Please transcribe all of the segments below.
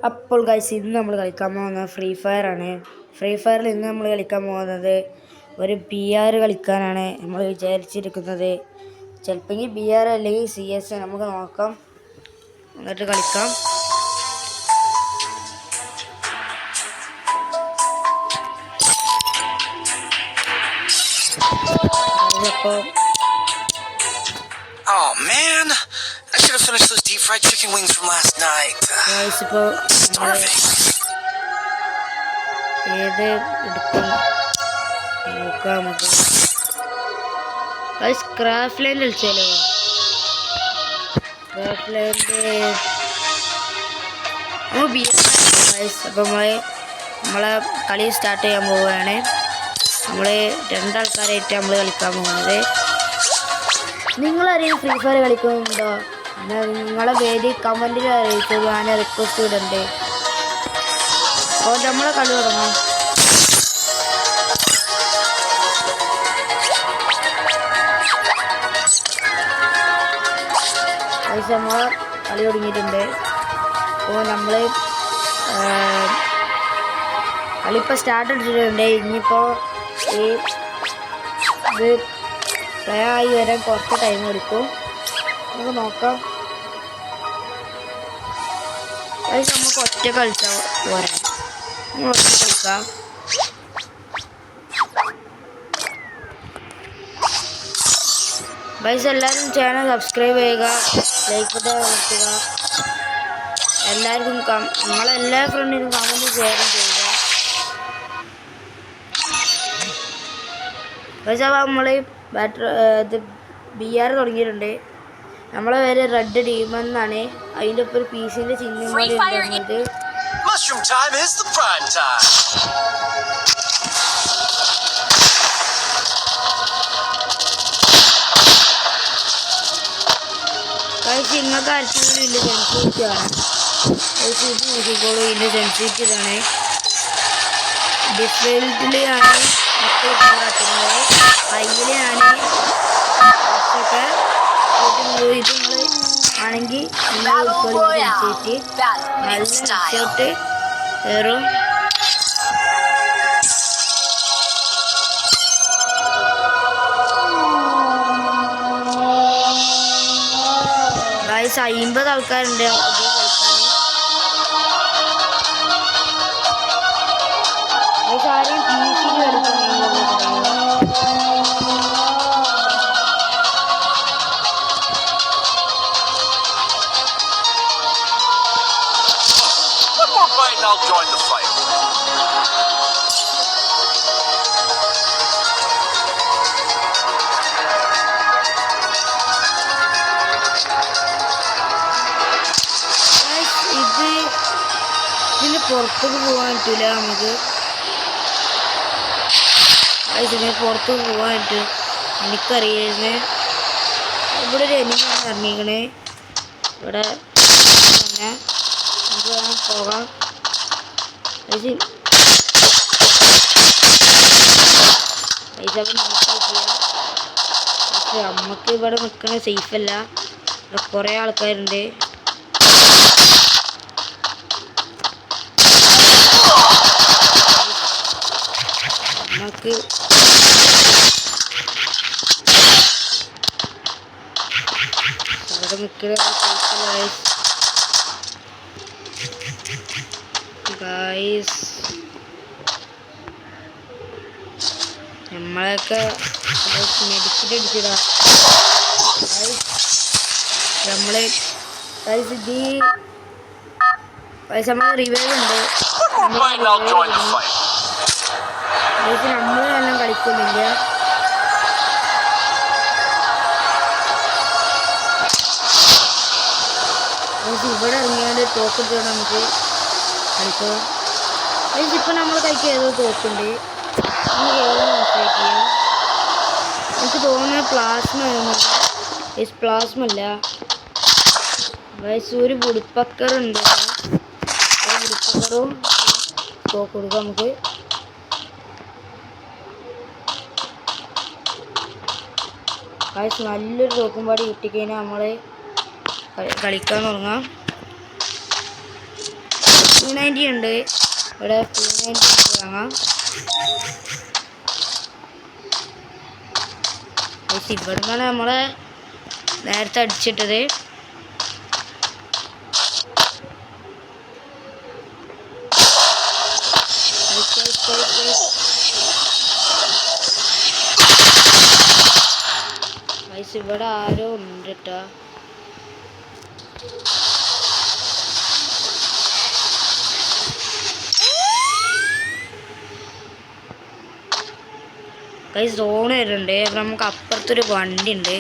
അപ്പോൾ ഗൈസ് ഇന്ന് നമ്മൾ കളിക്കാൻ പോകുന്നത് ഫ്രീ ഫയർ ആണ്. ഫ്രീ ഫയറിൽ ഇന്ന് നമ്മൾ കളിക്കാൻ പോകുന്നത് ഒരു PR കളിക്കാനാണ് നമ്മൾ വിചാരിച്ചിരിക്കുന്നത്. ചിലപ്പോൾ BR അല്ലെങ്കിൽ CS നമുക്ക് നോക്കാം, എന്നിട്ട് കളിക്കാം. Oh man, I should have finished those deep fried chicken wings from last night. Starving. ക്രാഫ്റ്റ്ലാൻഡ് കളിച്ചാലോ? അപ്പം നമ്മളെ കളി സ്റ്റാർട്ട് ചെയ്യാൻ പോവുകയാണ്. നമ്മൾ രണ്ടാൾക്കാരായിട്ട് നമ്മൾ കളിക്കാൻ പോകുന്നത്. നിങ്ങളറിയാം ഫ്രീ ഫയർ കളിക്കുന്നുണ്ടോ? നിങ്ങളെ പേര് കമൻറ്റിൽ അറിയിച്ചു, ഞാൻ റിക്വസ്റ്റ് ഇടുന്നുണ്ട്. അപ്പോൾ നമ്മളെ കളി തുടങ്ങാം. നമ്മൾ കളി തുടങ്ങിയിട്ടുണ്ട്. അപ്പോൾ നമ്മൾ കളിപ്പോൾ സ്റ്റാർട്ട് അടിച്ചിട്ടുണ്ട്. ഇനിയിപ്പോൾ ഇത് പ്ലേ ആയി വരാൻ കുറച്ച് ടൈം എടുക്കും. നമുക്ക് നോക്കാം. നമുക്ക് ഒറ്റ കളിച്ചാൽ പോരാ, നമ്മൾ ഒറ്റ കളിക്കാം. ഗൈസ് എല്ലാവരും ചാനൽ സബ്സ്ക്രൈബ് ചെയ്യുക, ലൈക്ക് ബട്ടൺ അമർത്തുക. എല്ലാവർക്കും നിങ്ങളെല്ലാ ഫ്രണ്ടിനും കമൻറ്റ് ഷെയറും ചെയ്യുക. ഗൈസ് അപ്പോൾ നമ്മൾ BR തുടങ്ങിയിട്ടുണ്ട്. നമ്മളെ പേര് റെഡ് ടീം എന്നാണ്. അതിൻ്റെ ഒപ്പം ഒരു പീസിൻ്റെ ചിഹ്നം കൂടി ഉണ്ടായിരുന്നത്. നിങ്ങൾക്ക് ആർക്കും ഇതിൻ്റെ സെൻസിറ്റിവിറ്റി ആണ്. ഇത് നോക്കിക്കോളൂ, ഇതിൻ്റെ സെൻസിറ്റിവിറ്റി ഇതാണ്. ഡിഫറൻറ്റിലാണ് കയ്യിലാണ് കുറച്ചൊക്കെ ഇത് നിങ്ങൾ ആണെങ്കിൽ നിങ്ങൾ സെൻസിറ്റിവിറ്റി നല്ല റിസൾട്ട് കയറും. ഗൈസ് 50 ആൾക്കാരുണ്ട് കളിക്കാൻ. ആരെയും PC കളിക്കുന്നുണ്ടോ? I'll join the fight. ഇതിന് പുറത്തേക്ക് പോകാൻ പറ്റില്ല. നമുക്ക് ഇതിന് പുറത്തേക്ക് പോകാൻ പറ്റും. എനിക്കറിയായിരുന്നു ഇവിടെ ഒരു എനിക്കാണ് ഇറങ്ങിക്കണേ. ഇവിടെ തന്നെ നമുക്ക് പോകാം. നമുക്ക് ഇവിടെ നിൽക്കണ സേഫല്ല, ഇവിടെ കുറേ ആൾക്കാരുണ്ട്. നമുക്ക് ഇവിടെ നിൽക്കണ സേഫല്ല ഗൈസ്. നമ്മളൊക്കെ മെഡിക്കറ്റ് അടിച്ചിടാ. നമ്മള് നമ്മളെ റിവൈവ് ഉണ്ട്. നമ്മൾ എല്ലാം കളിക്കുന്നില്ല. ഇവിടെ ഇറങ്ങിയാൽ തോക്കെടുത്തോണ്ട് നമുക്ക് കളിക്കാം. ഇപ്പം നമ്മൾ കളിക്കുക ഏതോ തോക്കുണ്ട്. എനിക്ക് തോന്നുന്നത് പ്ലാസ്മ പ്ലാസ്മല്ല വയസ്സ്. ഒരു ബുഡിപ്പക്കറുണ്ട്. ബുഡിപ്പക്കറും തോക്ക് കൊടുക്കാം നമുക്ക്. വയസ്സ് നല്ലൊരു തോക്കും പാടി കിട്ടിക്കഴിഞ്ഞാൽ നമ്മൾ കളിക്കാൻ തുടങ്ങാം. P90 ഉണ്ട്. ഇവിടെ P90 വാങ്ങാം. ഇവിടുന്നാണ് നമ്മളെ നേരത്തെ അടിച്ചിട്ടത്. ഇവിടെ ആരോ ഉണ്ട് കേട്ടോ. സോൺ വരുന്നുണ്ട്. അപ്പം നമുക്ക് അപ്പുറത്തൊരു വണ്ടി ഉണ്ട്.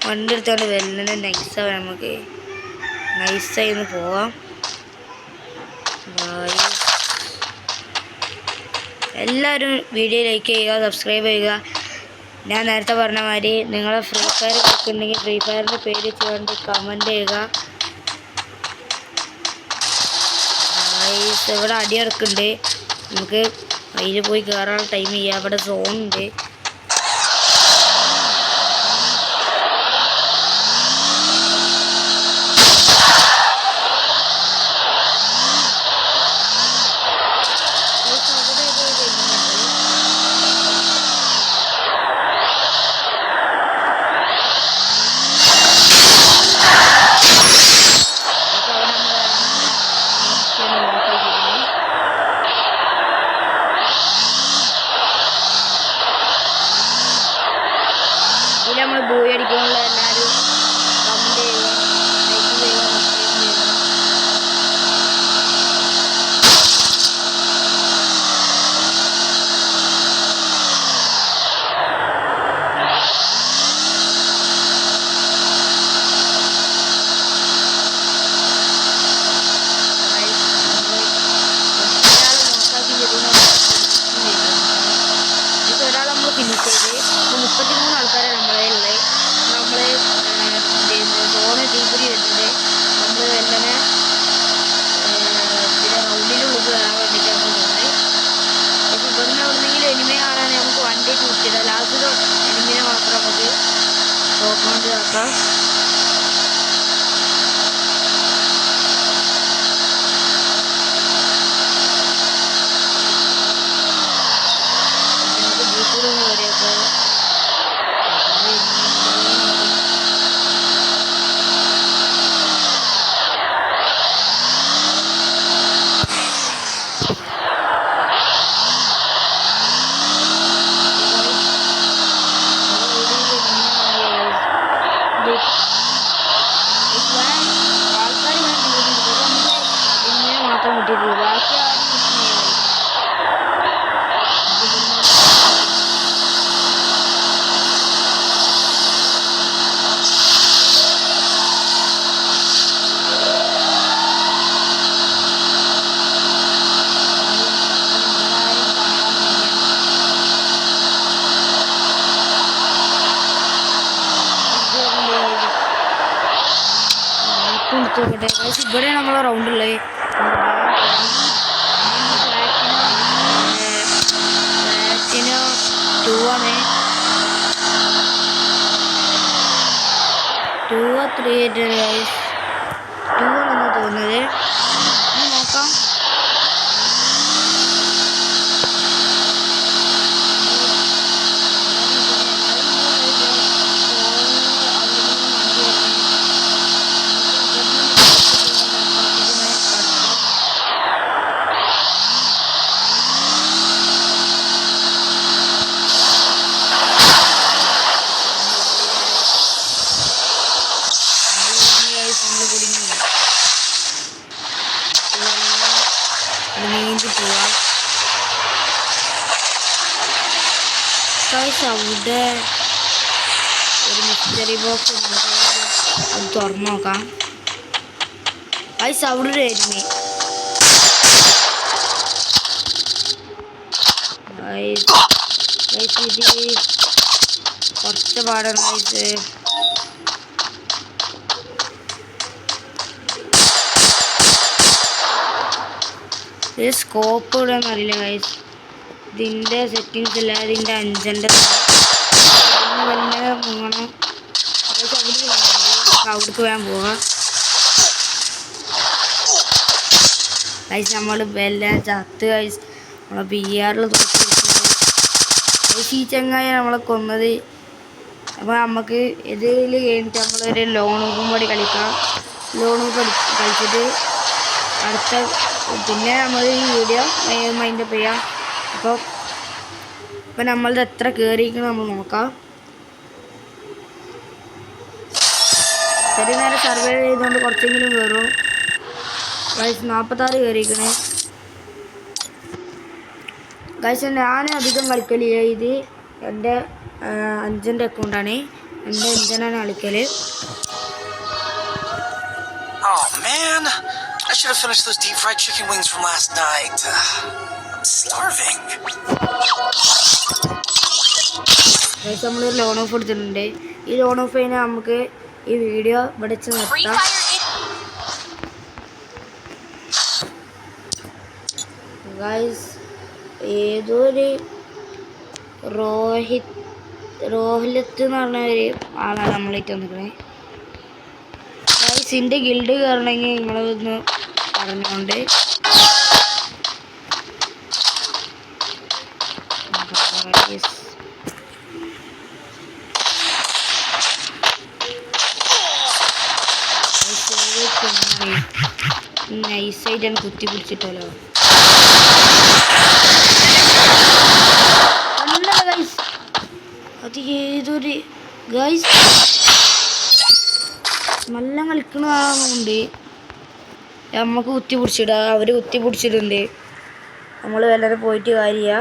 വണ്ടി എടുത്തോണ്ട് വരുന്നത് നൈസാണ്. നമുക്ക് നൈസായി ഒന്ന് പോവാം. എല്ലാവരും വീഡിയോ ലൈക്ക് ചെയ്യുക, സബ്സ്ക്രൈബ് ചെയ്യുക. ഞാൻ നേരത്തെ പറഞ്ഞ മാതിരി നിങ്ങളെ ഫ്രീ ഫയർ കളിക്കുന്നുണ്ടെങ്കിൽ ഫ്രീ ഫയറിൻ്റെ പേര് ചെയ്തുകൊണ്ട് കമൻറ്റ് ചെയ്യുക. ഇവിടെ അടിയിറക്കുന്നുണ്ട്. നമുക്ക് അതിൽ പോയി കയറാനുള്ള ടൈം ചെയ്യാം. അവിടെ സോണുണ്ട്. ഇതിൽ നമ്മൾ ബോയ് അടിക്കാനുള്ള എല്ലാവരും കമൻറ്റ് ചെയ്യുക, ലൈക്ക് ചെയ്യുക, സബ്സ്ക്രൈബ് ചെയ്യുക. ഒരാൾ നമ്മൾ ഫിനിഷ് ചെയ്ത് 33 ആൾക്കാരെ നമ്മളെ ഉള്ളത്. നമ്മൾ സോണ് തീപിടി വരുന്നുണ്ട്. നമ്മൾ എല്ലാം പിന്നെ റൗണ്ടിനുള്ളിൽ വരാൻ വേണ്ടിയിട്ട് നമ്മൾ പോകുന്നത്. പക്ഷെ ഇവിടുന്ന് എവിടെന്നെങ്കിലും എനിമയെ കാണാൻ നമുക്ക് വണ്ടി കൂട്ടിയിടാം. ലാസ്റ്റ് എനിമിനെ മാത്രം നമുക്ക് നോക്കാണ്ട് ആക്കാം. മാത്രം കിട്ടിയിട്ടുള്ളൂ. ബാക്കി ആരും നോക്കട്ടെ. ഇവിടെ നമ്മളെ റൗണ്ടുള്ളത് പ്ലാറ്റിനോ 2 ആണ്. 2 3 ഗൈസ്. 2 ആണെന്ന് തോന്നുന്നത്. നോക്കാം. നീന്തി പോവാം. അവിടെ ഒരു മിസ്റ്ററി ബോക്സ് അത് തുറന്നു നോക്കാം. അവിടെ ഒരു എരുമി. ഇത് കുറച്ച് പാടാണ്. ഇത് സ്കോപ്പ് ഇടാന്ന് അറിയില്ല ഗൈസ്. ഇതിൻ്റെ സെറ്റിങ്സ് ഇല്ല. ഇതിൻ്റെ 5 വല്ല പോകണം. അവിടേക്ക് വേഗം പോകാം. ഗൈസ് നമ്മൾ എല്ലാം ചത്ത് ഗൈസ് നമ്മളെ BR ഈ ചങ്ങായി നമ്മളെ കൊന്നത്. അപ്പോൾ നമുക്ക് ഇതിൽ കഴിഞ്ഞിട്ട് നമ്മളൊരു ലോണും കൂടി കളിക്കാം. ലോണും കളിച്ചിട്ട് അടുത്ത പിന്നെ നമ്മൾ ഈ വീഡിയോ മൈൻഡപ്പ് ചെയ്യാം. അപ്പോൾ നമ്മളത് എത്ര കയറിയിരിക്കണം നമ്മൾ നോക്കാം. ചെറിയ നേരം സർവേ ചെയ്തുകൊണ്ട് കുറച്ചെങ്കിലും കയറും. ഗൈസ് 46 കയറിയിരിക്കണേ. ഗൈസ് ഞാൻ അധികം കളിക്കലില്ല. ഇത് എൻ്റെ അഞ്ചൻ്റെ അക്കൗണ്ടാണ്. എൻ്റെ അഞ്ചനാണ് കളിക്കൽ. Oh man, I should have finished those deep fried chicken wings from last night. I'm starving. Guys നമ്മളൊരു ലോൺ ഓഫ് എടുത്തിട്ടുണ്ട്. ഈ ലോൺ ഓഫ് കഴിഞ്ഞാൽ നമുക്ക് ഈ വീഡിയോ ഇവിടെ വെച്ച് നിർത്താം. ഗൈസ് ഏതൊരു റോഹിലത്ത് എന്ന് പറഞ്ഞ ഒരു ആളാണ് നമ്മളേറ്റ് വന്നിരിക്കുന്നത്. ഗൈസ് എൻ്റെ ഗിൽഡ് കയറണമെങ്കിൽ നിങ്ങളൊന്ന് പറഞ്ഞുകൊണ്ട് നൈസായിട്ടാണ് കുത്തി പിടിച്ചിട്ടല്ലോ. അല്ല ഗൈസ് അത് ഏതൊരു ഗൈസ് നല്ല കളിക്കണ ആളുണ്ട്. നമുക്ക് കുത്തി പിടിച്ചിടുക, അവർ കുത്തി പിടിച്ചിട്ടുണ്ട്. നമ്മൾ വളരെ പോയിട്ട് കാര്യമില്ല.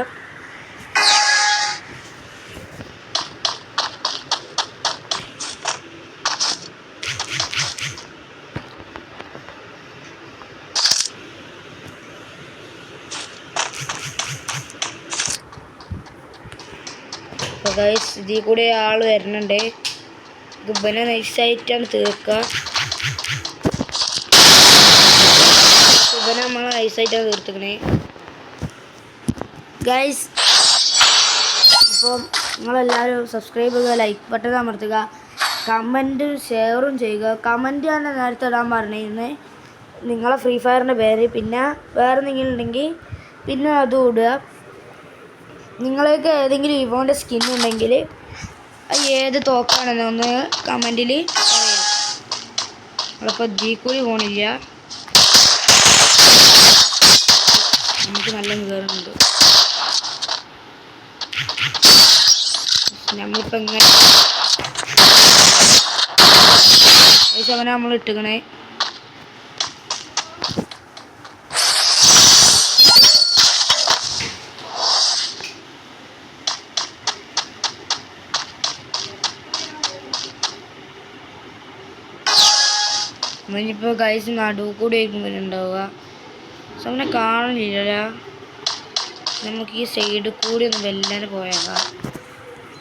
അപ്പോൾ ഗൈസ് ഇതിൽ കൂടെ ആൾ വരുന്നുണ്ട്. ഗുബനെ നൈസായിട്ടാണ് തീർക്കുക. ഗുബനെ നമ്മൾ നൈസായിട്ടാണ് തീർത്തിക്കണേ ഗൈസ്. അപ്പോൾ നിങ്ങളെല്ലാവരും സബ്സ്ക്രൈബ് ചെയ്യുക, ലൈക്ക് ബട്ടൺ അമർത്തുക, കമൻറ്റ് ഷെയറും ചെയ്യുക. കമൻറ്റ് ആണ് നേരത്തെ ഇടാൻ പറഞ്ഞിരുന്നത് നിങ്ങളെ ഫ്രീ ഫയറിൻ്റെ പേര്. പിന്നെ വേറെ എന്തെങ്കിലും ഉണ്ടെങ്കിൽ പിന്നെ അതും ഇടുക. നിങ്ങൾക്ക് ഏതെങ്കിലും ഇവോൻ്റെ സ്കിൻ ഉണ്ടെങ്കിൽ ഏത് തോക്കാണെന്ന് ഒന്ന് കമൻറ്റിൽ പറയാം. നമ്മളിപ്പോൾ കൂടി പോണില്ല, നമുക്ക് നല്ല കയറുന്നുണ്ട്. നമ്മളിപ്പോൾ ഇങ്ങനെ അവനെ നമ്മൾ ഇട്ടുക്കണേ. നമ്മളിപ്പോൾ ഗൈസ് നടുവ് കൂടി ആയിരിക്കും ഉണ്ടാവുക. അവനെ കാണില്ല. നമുക്ക് ഈ സൈഡിൽ കൂടി ഒന്ന് വെല്ലാതെ പോയേക്കാം.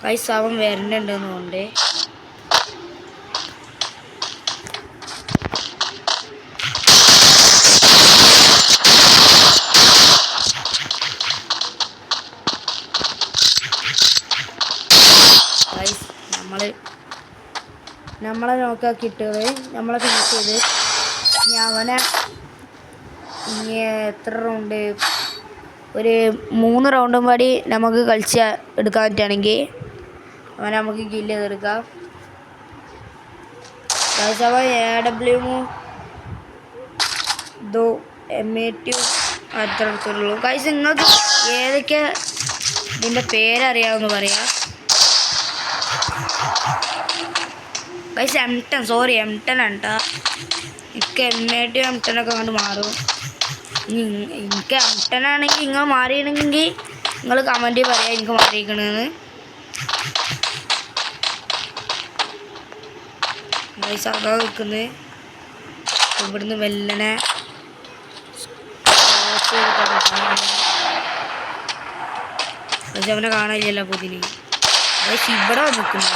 ഗൈസ് അവൻ വരണ്ടുണ്ടെന്നുകൊണ്ട് ഗൈസ് നമ്മളെ നോക്കാക്കിയിട്ട് നമ്മളെ ഫിനിഷ് ചെയ്ത് ഇനി അവനെ ഇനി എത്ര റൗണ്ട് ഒരു 3 റൗണ്ടും പാടി നമുക്ക് കളിച്ച് എടുക്കാൻ പറ്റുകയാണെങ്കിൽ അവനെ നമുക്ക് കില്ല് ചെയ്തെടുക്കാം. ഗൈസ് അവൻ AW M82 അത്ര അടുത്തുള്ളൂ. ഗൈസ് നിങ്ങൾക്ക് ഏതൊക്കെ ഇതിൻ്റെ പേരറിയാമെന്ന് പറയാം. ഗൈസ് M10 സോറി M10 ആണ് കേട്ടോ. എനിക്ക് M82 M10 ഒക്കെ അങ്ങോട്ട് മാറും. എനിക്ക് M10 ആണെങ്കിൽ നിങ്ങൾ മാറിയില്ലെങ്കിൽ നിങ്ങൾ കമൻറ്റ് പറയാം എനിക്ക് മാറിയിരിക്കണമെന്ന്. ഗൈസ് അതാ നിൽക്കുന്നത്. ഇവിടുന്ന് വെല്ലനെ പക്ഷെ അവനെ കാണാനില്ലല്ലോ പുതിന്. ഗൈസ് ഇവിടെ നിൽക്കുന്നു.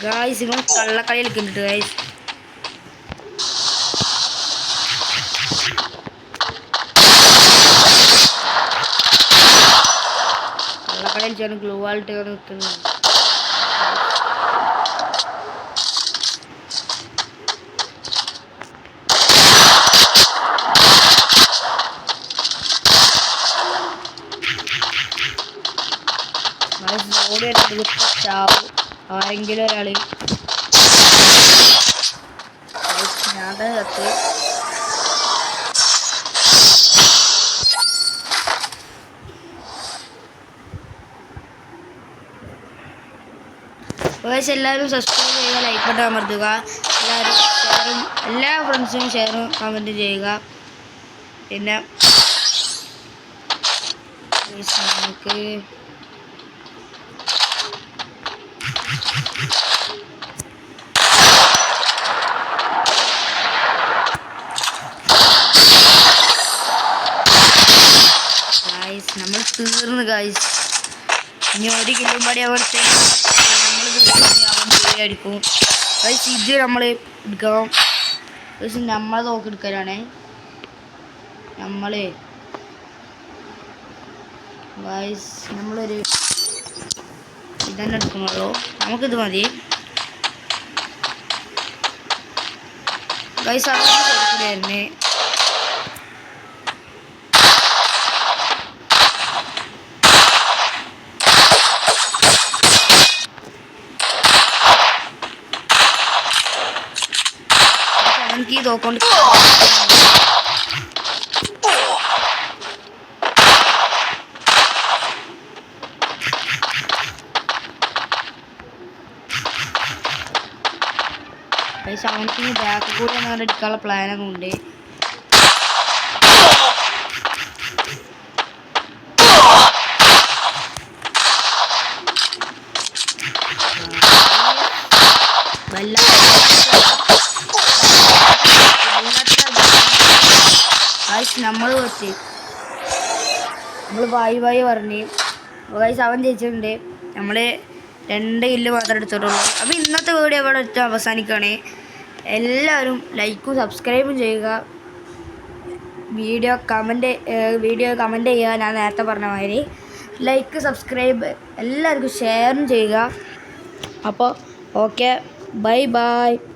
ഗൈസ് ഇവൻ കള്ളക്കളി കളിക്കുന്നുണ്ട് ഗൈസ്. കള്ളക്കളി കളിച്ചാണ് ഗ്ലൂ വാളിട്ട് നിൽക്കുന്നത്. ഏതെങ്കിലും ഒരാൾ ഞാൻ തന്നെ കത്ത്. എല്ലാവരും സബ്സ്ക്രൈബ് ചെയ്യുക, ലൈക്ക് ബട്ടൺ അമർത്തുക, എല്ലാവരും ഷെയറും എല്ലാ ഫ്രണ്ട്സിനും ഷെയറും കമൻറ്റും ചെയ്യുക. പിന്നെ നമുക്ക് നമ്മൾ തീർന്ന് ഗായ്സ്. ഇനി 1 കിലോ പടി അവിടുത്തെ നമ്മൾ അടിക്കും ഗായ്സ്. ഇത് നമ്മൾ എടുക്കാം ഗായ്സ്. നമ്മളെ നോക്കിയെടുക്കലാണ് നമ്മൾ ഗായ്സ്. നമ്മളൊരു ഇതന്നെ എടുക്കണുള്ളൂ, നമുക്കിത് മതി ഗായ്സ്. അങ്ങനെ കൊടുക്കുകയായിരുന്നേ. അവനക്ക് ഈ തോക്കൊണ്ട് അവനക്ക് ബാക്ക് കൂടെ അങ്ങനെ എടുക്കാനുള്ള പ്ലാനൊക്കെ ഉണ്ട്. നമ്മൾ കുറച്ച് നമ്മൾ വായി പറഞ്ഞ് ഗായ്സ്. അവൻ ജയിച്ചിട്ടുണ്ട്. നമ്മൾ 2 കില്ല് മാത്രമേ എടുത്തിട്ടുള്ളൂ. അപ്പോൾ ഇന്നത്തെ വീഡിയോ ഇവിടെ വെച്ച് അവസാനിക്കുകയാണ്. എല്ലാവരും ലൈക്കും സബ്സ്ക്രൈബും ചെയ്യുക. വീഡിയോ കമൻറ്റ് ചെയ്യുക. ഞാൻ നേരത്തെ പറഞ്ഞ മാതിരി ലൈക്ക് സബ്സ്ക്രൈബ് എല്ലാവർക്കും ഷെയറും ചെയ്യുക. അപ്പോൾ ഓക്കെ, ബൈ ബൈ.